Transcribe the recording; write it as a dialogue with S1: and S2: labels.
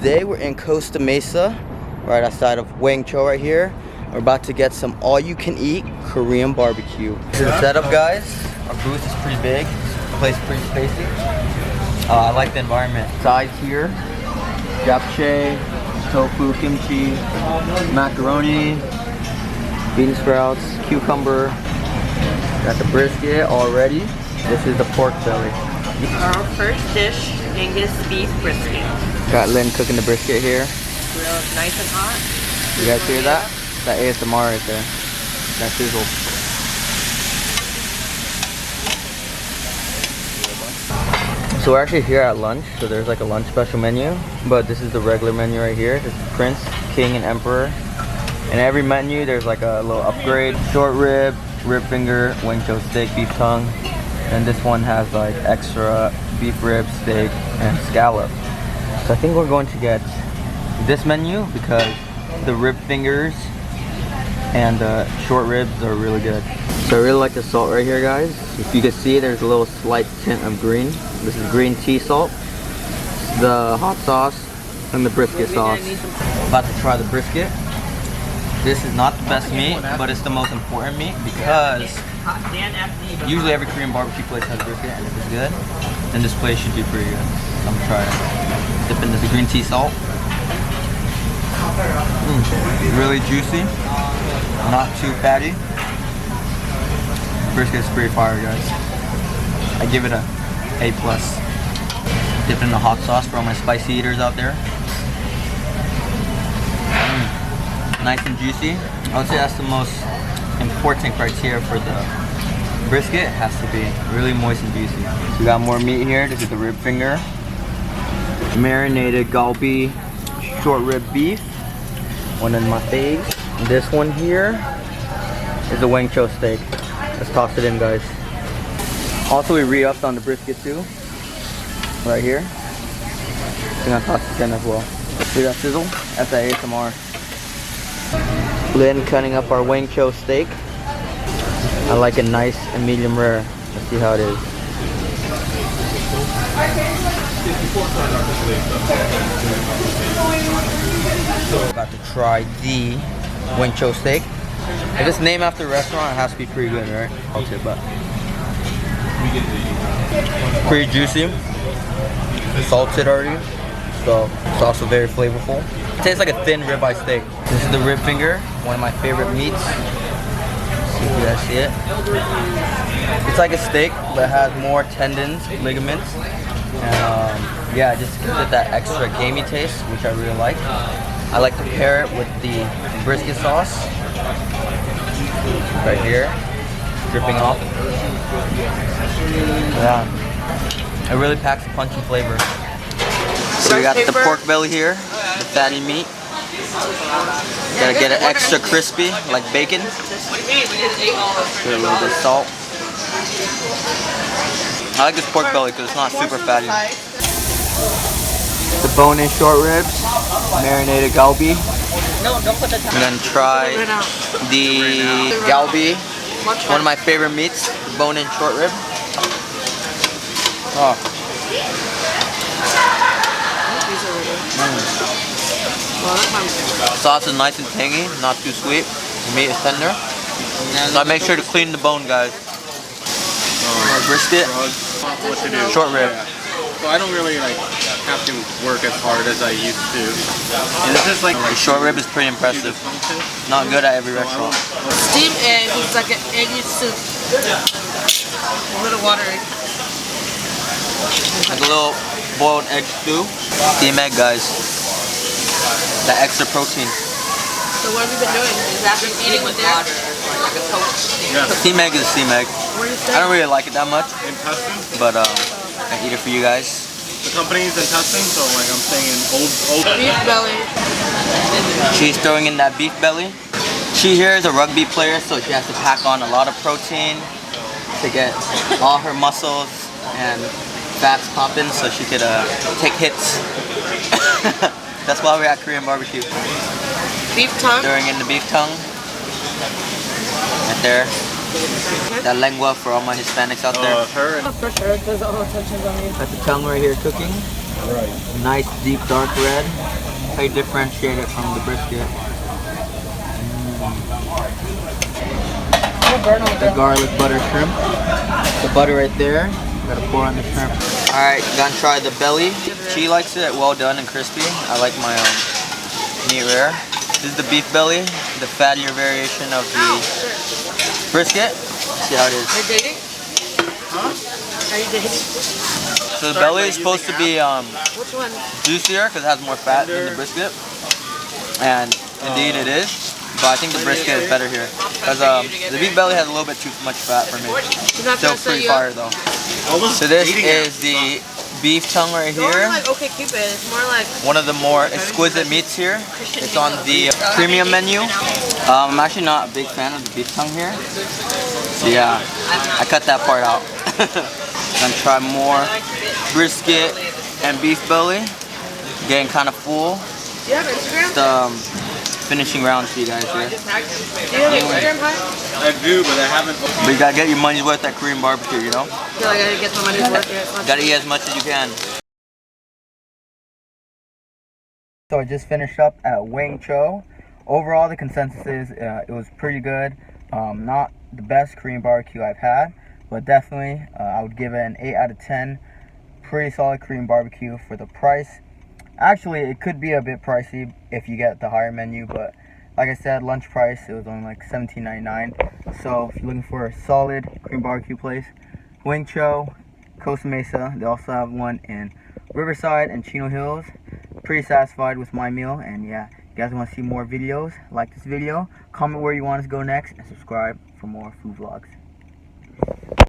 S1: today we're in Costa Mesa, right outside of Wang Cho right here. We're about to get some all-you-can-eat Korean barbecue. This is the setup, guys. Our booth is pretty big. The place is pretty spacey. I like the environment. Sides here: japchae, tofu, kimchi, macaroni, bean sprouts, cucumber. Got the brisket already. This is the pork belly.
S2: Our first dish, Angus beef brisket.
S1: Got Lynn cooking the brisket here.
S2: Grilled nice and hot.
S1: You guys hear that? That ASMR right there. That sizzle. So we're actually here at lunch. So there's like a lunch special menu. But this is the regular menu right here. This is Prince, King, and Emperor. In every menu there's like a little upgrade. Short rib, rib finger, Wang Cho steak, beef tongue. And this one has like extra beef rib, steak, and scallop. So I think we're going to get this menu because the rib fingers and short ribs are really good. So I really like the salt right here, guys. If you can see, there's a little slight tint of green. This is green tea salt, the hot sauce, and the brisket sauce. About to try the brisket. This is not the best meat, but it's the most important meat because usually every Korean barbecue place has brisket, and if it's good, then this place should be pretty good. So I'm gonna try it. Dip into the green tea salt. Really juicy, not too fatty. Brisket's pretty fire, guys. I give it a A+. Dip in the hot sauce for all my spicy eaters out there. Nice and juicy. I would say that's the most important criteria for the brisket. It has to be really moist and juicy. We got more meat here. This is the rib finger. Marinated galbi short rib beef. One of my faves. This one here is the Wang Cho steak. Let's toss it in, guys. Also, we re-upped on the brisket too. Right here. I'm gonna toss this in as well. See that sizzle? That's the ASMR. Lynn cutting up our Wang Cho steak. I like it nice and medium rare. Let's see how it is. About to try the Wang Cho steak. If it's named after a restaurant, it has to be pretty good, right? Okay, but pretty juicy, salted already, so it's also very flavorful. It tastes like a thin ribeye steak. This is the rib finger, one of my favorite meats. See if you guys see it. It's like a steak, but it has more tendons, ligaments, and yeah, it just gives it that extra gamey taste, which I really like. I like to pair it with the brisket sauce right here, dripping off. Yeah, it really packs a punch and flavor. So we got the pork belly here, the fatty meat. Gotta get it extra crispy, like bacon. Put a little bit of salt. I like this pork belly because it's not super fatty. The bone-in short ribs, marinated galbi. I'm gonna try the galbi, one of my favorite meats, the bone-in short rib. Oh. The sauce is nice and tangy, not too sweet. The meat is tender. So I make sure to clean the bone, guys. Brisket, short rib.
S3: So I don't really have to work as hard as I used to. And it's just
S1: the short rib is pretty impressive. Not good at every restaurant.
S2: Steamed egg is like an eggy soup. A little watery.
S1: Like a little boiled egg stew. Steamed egg, guys. That extra protein.
S2: So what have you been doing? Is that been eating with water or like a toast?
S3: Yeah.
S1: Steamed egg is a steamed egg. I don't really like it that much,
S3: In Tustin?
S1: but I eat it for you guys.
S3: The company's in Tustin, so I'm staying in old
S2: Beef belly.
S1: She's throwing in that beef belly. She here is a rugby player, so she has to pack on a lot of protein to get all her muscles and fats popping so she could take hits. That's why we're at Korean barbecue.
S2: Beef tongue.
S1: Throwing in the beef tongue. Right there. That lengua for all my Hispanics out there.
S3: her and
S2: For sure, there's all attention on you.
S1: Got the tongue right here cooking. Nice deep dark red. How you differentiate it from the brisket. The garlic butter shrimp. The butter right there. Gotta pour on the shrimp. Alright, gonna try the belly. She likes it well done and crispy. I like my meat rare. This is the beef belly, the fattier variation of the brisket. See how it is.
S2: Are you dating? Huh? Are you dating?
S1: So the belly is supposed to be
S2: Which one?
S1: juicier because it has more fat than the brisket. And indeed it is. But I think the brisket is better here. Because the beef belly has a little bit too much fat for me. Still pretty fire though. So this is the beef tongue right here.
S2: Like okay, keep it. It's more like
S1: one of the more exquisite meats here. It's on the premium menu. I'm actually not a big fan of the beef tongue here. So yeah, I cut that part out. Gonna try more brisket and beef belly. Getting kind of full.
S2: Do you have Instagram?
S1: Finishing round for you guys here.
S2: Do you have Instagram, Hi?
S3: I do, but I haven't.
S1: But you gotta get your money's worth at Korean barbecue, you know?
S2: I feel like I gotta get my money's worth here.
S1: Gotta eat as much as you can. So I just finished up at Wang Cho. Overall, the consensus is it was pretty good. Not the best Korean barbecue I've had, but definitely I would give it an 8 out of 10. Pretty solid Korean barbecue for the price. Actually, it could be a bit pricey if you get the higher menu, but like I said, lunch price, it was only like $17.99. So if you're looking for a solid Korean barbecue place, Wang Cho, Costa Mesa. They also have one in Riverside and Chino Hills. Pretty satisfied with my meal, and yeah, if you guys want to see more videos, like this video, comment where you want us to go next, and subscribe for more food vlogs.